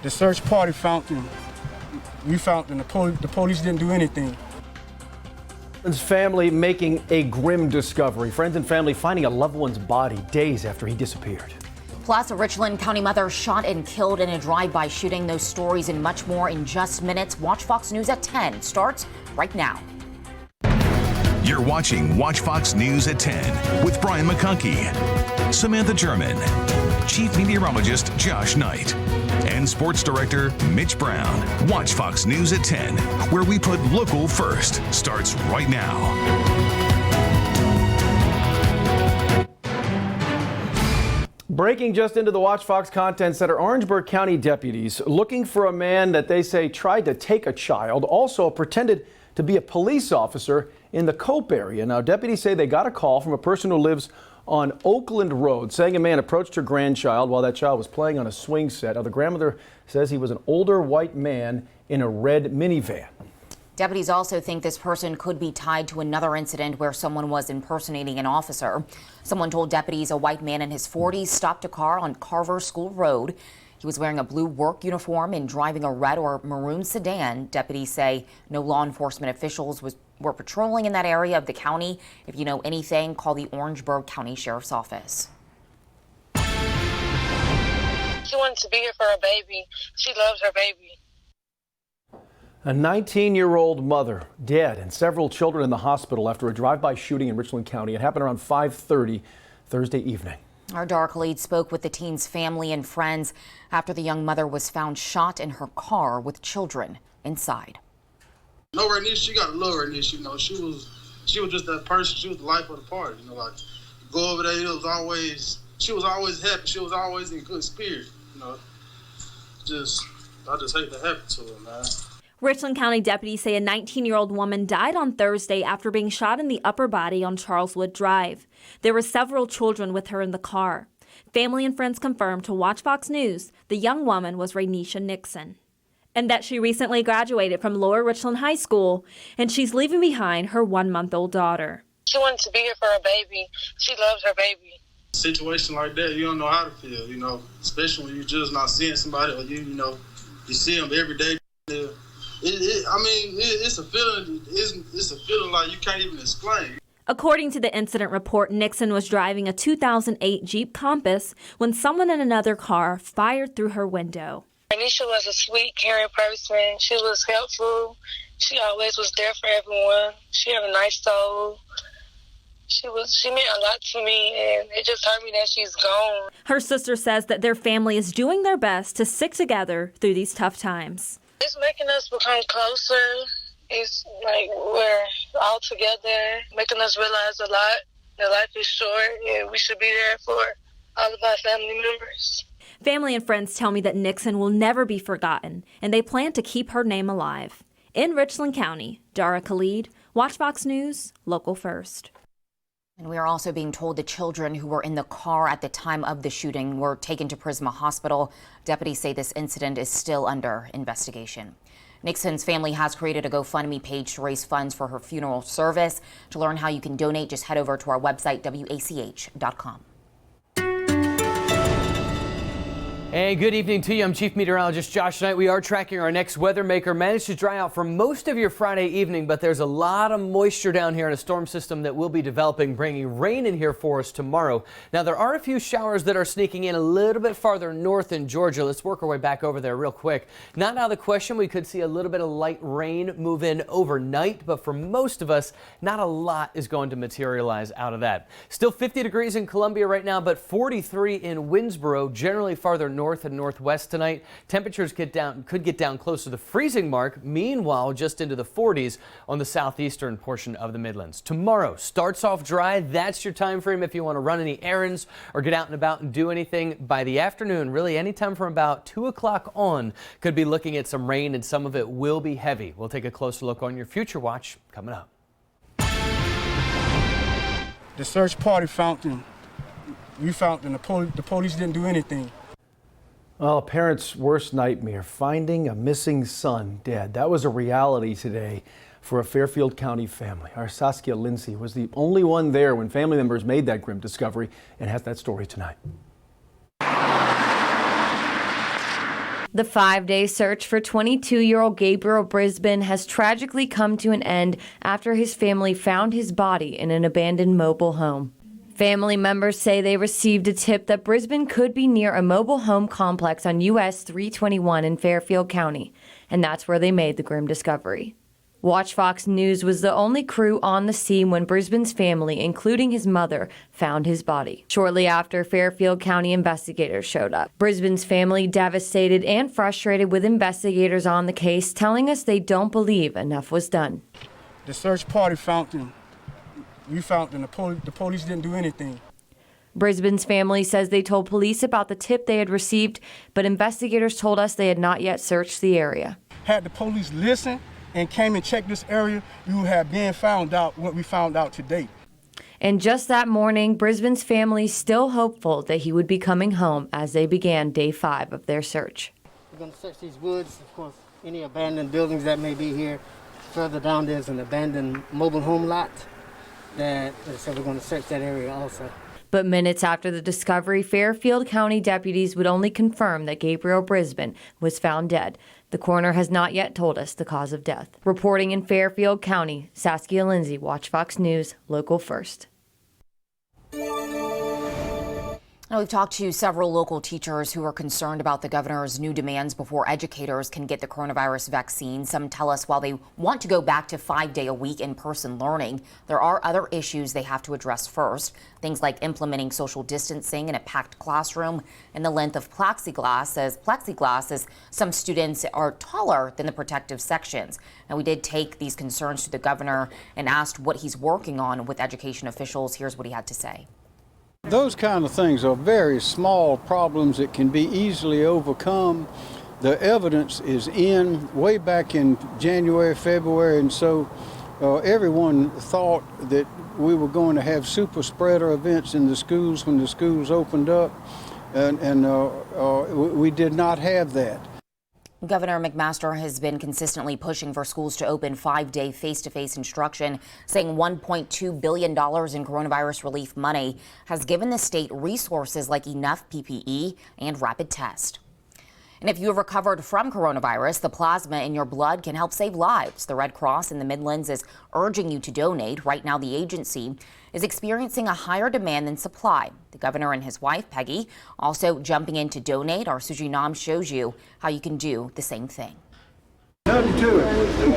The search party found him. We found him. The police didn't do anything. His family making a grim discovery. Friends and family finding a loved one's body days after he disappeared. Plus, a Richland County mother shot and killed in a drive-by shooting. Those stories and much more in just minutes. Wachfox News at 10 starts right now. You're watching Wachfox News at 10 with Brian McConkey, Samantha German, Chief Meteorologist Josh Knight, and Sports Director Mitch Brown. Wachfox News at 10, where we put local first, starts right now. Breaking just into the Wachfox Content Center, Orangeburg County deputies looking for a man that they say tried to take a child, also pretended to be a police officer in the Cope area. Now, deputies say they got a call from a person who lives on Oakland Road saying a man approached her grandchild while that child was playing on a swing set. Now, the grandmother says he was an older white man in a red minivan. Deputies also think this person could be tied to another incident where someone was impersonating an officer. Someone told deputies a white man in his 40s stopped a car on Carver School Road. He was wearing a blue work uniform and driving a red or maroon sedan. Deputies say no law enforcement officials were patrolling in that area of the county. If you know anything, call the Orangeburg County Sheriff's Office. She wanted to be here for her baby. She loves her baby. A 19-year-old mother dead and several children in the hospital after a drive-by shooting in Richland County. It happened around 5:30 Thursday evening. Our dark lead spoke with the teen's family and friends after the young mother was found shot in her car with children inside. No, her niece, she got to love her niece. You know, she was just that person. She was the life of the party. You know, like go over there. She was always happy. She was always in good spirit. You know, I just hate that happened to her, man. Richland County deputies say a 19-year-old woman died on Thursday after being shot in the upper body on Charleswood Drive. There were several children with her in the car. Family and friends confirmed to Wachfox News the young woman was Rainisha Nixon, and that she recently graduated from Lower Richland High School, and she's leaving behind her 1-month-old daughter. She wanted to be here for her baby. She loves her baby. A situation like that, you don't know how to feel, you know, especially when you're just not seeing somebody or you see them every day. It's a feeling. It's a feeling like you can't even explain. According to the incident report, Nixon was driving a 2008 Jeep Compass when someone in another car fired through her window. Anisha was a sweet, caring person. She was helpful. She always was there for everyone. She had a nice soul. She meant a lot to me, and it just hurt me that she's gone. Her sister says that their family is doing their best to stick together through these tough times. It's making us become closer. It's like we're all together, making us realize a lot that life is short and we should be there for all of our family members. Family and friends tell me that Nixon will never be forgotten, and they plan to keep her name alive. In Richland County, Dara Khalid, Wachfox News, Local First. And we are also being told the children who were in the car at the time of the shooting were taken to Prisma Hospital. Deputies say this incident is still under investigation. Nixon's family has created a GoFundMe page to raise funds for her funeral service. To learn how you can donate, just head over to our website, wach.com. And good evening to you. I'm Chief Meteorologist Josh Knight. We are tracking our next weather maker. Managed to dry out for most of your Friday evening, but there's a lot of moisture down here in a storm system that will be developing, bringing rain in here for us tomorrow. Now, there are a few showers that are sneaking in a little bit farther north in Georgia. Let's work our way back over there real quick. Not out of the question, we could see a little bit of light rain move in overnight, but for most of us, not a lot is going to materialize out of that. Still 50 degrees in Columbia right now, but 43 in Winsboro, generally farther north and northwest tonight. Temperatures could get down close to the freezing mark. Meanwhile, just into the 40s on the southeastern portion of the Midlands. Tomorrow starts off dry. That's your time frame if you want to run any errands or get out and about and do anything. By the afternoon, really anytime from about 2 o'clock on, could be looking at some rain, and some of it will be heavy. We'll take a closer look on your future watch coming up. The search party found him. We found him. The police didn't do anything. Well, a parent's worst nightmare, finding a missing son dead. That was a reality today for a Fairfield County family. Our Saskia Lindsay was the only one there when family members made that grim discovery and has that story tonight. The 5-day search for 22-year-old Gabriel Brisbane has tragically come to an end after his family found his body in an abandoned mobile home. Family members say they received a tip that Brisbane could be near a mobile home complex on US 321 in Fairfield County, and that's where they made the grim discovery. Wachfox News was the only crew on the scene when Brisbane's family, including his mother, found his body. Shortly after, Fairfield County investigators showed up. Brisbane's family devastated and frustrated with investigators on the case, telling us they don't believe enough was done. The search party found him. We found him. The police didn't do anything. Brisbane's family says they told police about the tip they had received, but investigators told us they had not yet searched the area. Had the police listened and came and checked this area, you would have been found out what we found out today. And just that morning, Brisbane's family still hopeful that he would be coming home as they began day 5 of their search. We're going to search these woods, of course, any abandoned buildings that may be here. Further down there's an abandoned mobile home lot so we're going to search that area also. But minutes after the discovery, Fairfield County deputies would only confirm that Gabriel Brisbane was found dead. The coroner has not yet told us the cause of death. Reporting in Fairfield County, Saskia Lindsay, Wachfox News, Local First. Now, we've talked to several local teachers who are concerned about the governor's new demands before educators can get the coronavirus vaccine. Some tell us while they want to go back to 5-day-a-week in-person learning, there are other issues they have to address first. Things like implementing social distancing in a packed classroom and the length of plexiglass, as some students are taller than the protective sections. Now, we did take these concerns to the governor and asked what he's working on with education officials. Here's what he had to say. Those kind of things are very small problems that can be easily overcome. The evidence is in way back in January, February, and so everyone thought that we were going to have super spreader events in the schools when the schools opened up, and we did not have that. Governor McMaster has been consistently pushing for schools to open 5-day face-to-face instruction, saying $1.2 billion in coronavirus relief money has given the state resources like enough PPE and rapid test. And if you have recovered from coronavirus, the plasma in your blood can help save lives. The Red Cross in the Midlands is urging you to donate. Right now, the agency is experiencing a higher demand than supply. The governor and his wife, Peggy, also jumping in to donate. Our Suji Nam shows you how you can do the same thing.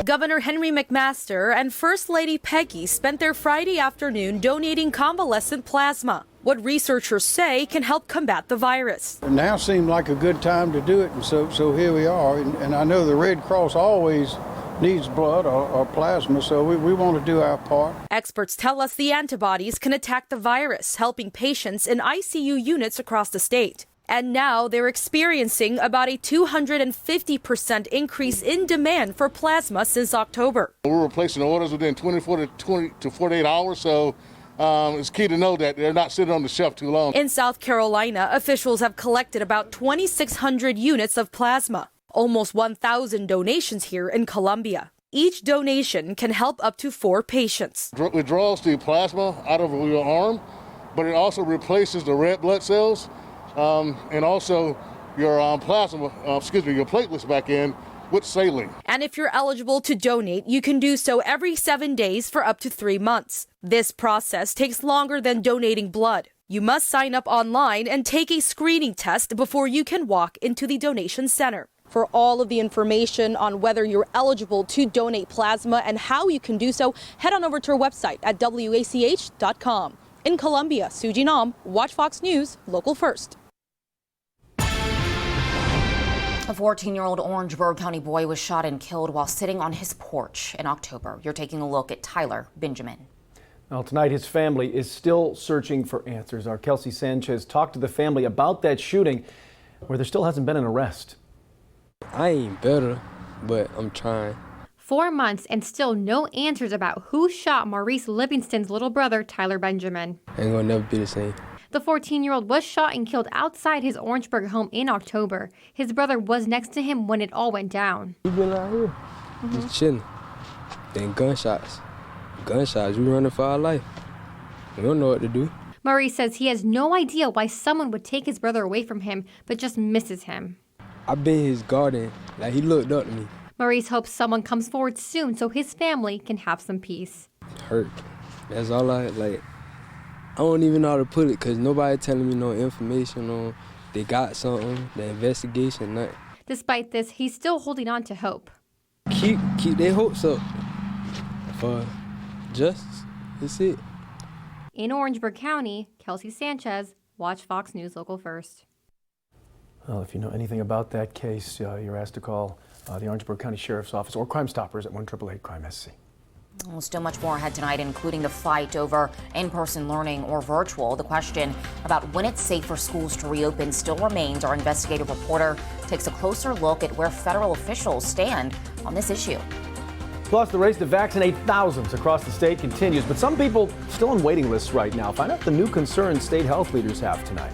Governor Henry McMaster and First Lady Peggy spent their Friday afternoon donating convalescent plasma, what researchers say can help combat the virus. Now seemed like a good time to do it, and so here we are. And I know the Red Cross always needs blood or plasma, so we want to do our part. Experts tell us the antibodies can attack the virus, helping patients in ICU units across the state. And now they're experiencing about a 250% increase in demand for plasma since October. We're replacing orders within 24 to 48 hours, so it's key to know that they're not sitting on the shelf too long. In South Carolina, officials have collected about 2,600 units of plasma, almost 1,000 donations here in Columbia. Each donation can help up to 4 patients. It draws the plasma out of your arm, but it also replaces the red blood cells. And also your your platelets back in with saline. And if you're eligible to donate, you can do so every 7 days for up to 3 months. This process takes longer than donating blood. You must sign up online and take a screening test before you can walk into the donation center. For all of the information on whether you're eligible to donate plasma and how you can do so, head on over to our website at wach.com. In Columbia, Suji Nam, Wachfox News, Local First. A 14-year-old Orangeburg County boy was shot and killed while sitting on his porch in October. You're taking a look at Tyler Benjamin. Well, tonight his family is still searching for answers. Our Kelsey Sanchez talked to the family about that shooting, where there still hasn't been an arrest. I ain't better, but I'm trying. 4 months and still no answers about who shot Maurice Livingston's little brother, Tyler Benjamin. Ain't gonna never be the same. The 14-year-old was shot and killed outside his Orangeburg home in October. His brother was next to him when it all went down. We been out here, just chilling. Then gunshots. Gunshots, we running for our life. We don't know what to do. Maurice says he has no idea why someone would take his brother away from him, but just misses him. I've been his guardian. Like, he looked up to me. Maurice hopes someone comes forward soon so his family can have some peace. Hurt. That's all I don't even know how to put it because nobody telling me no information on they got something, the investigation, nothing. Despite this, he's still holding on to hope. Keep their hopes up for justice. That's it. In Orangeburg County, Kelsey Sanchez, Watch Fox News Local First. Well, if you know anything about that case, you're asked to call the Orangeburg County Sheriff's Office or Crime Stoppers at 1-888-CRIME-SC. Well, still much more ahead tonight, including the fight over in-person learning or virtual. The question about when it's safe for schools to reopen still remains. Our investigative reporter takes a closer look at where federal officials stand on this issue. Plus, the race to vaccinate thousands across the state continues, but some people still on waiting lists right now. Find out the new concerns state health leaders have tonight.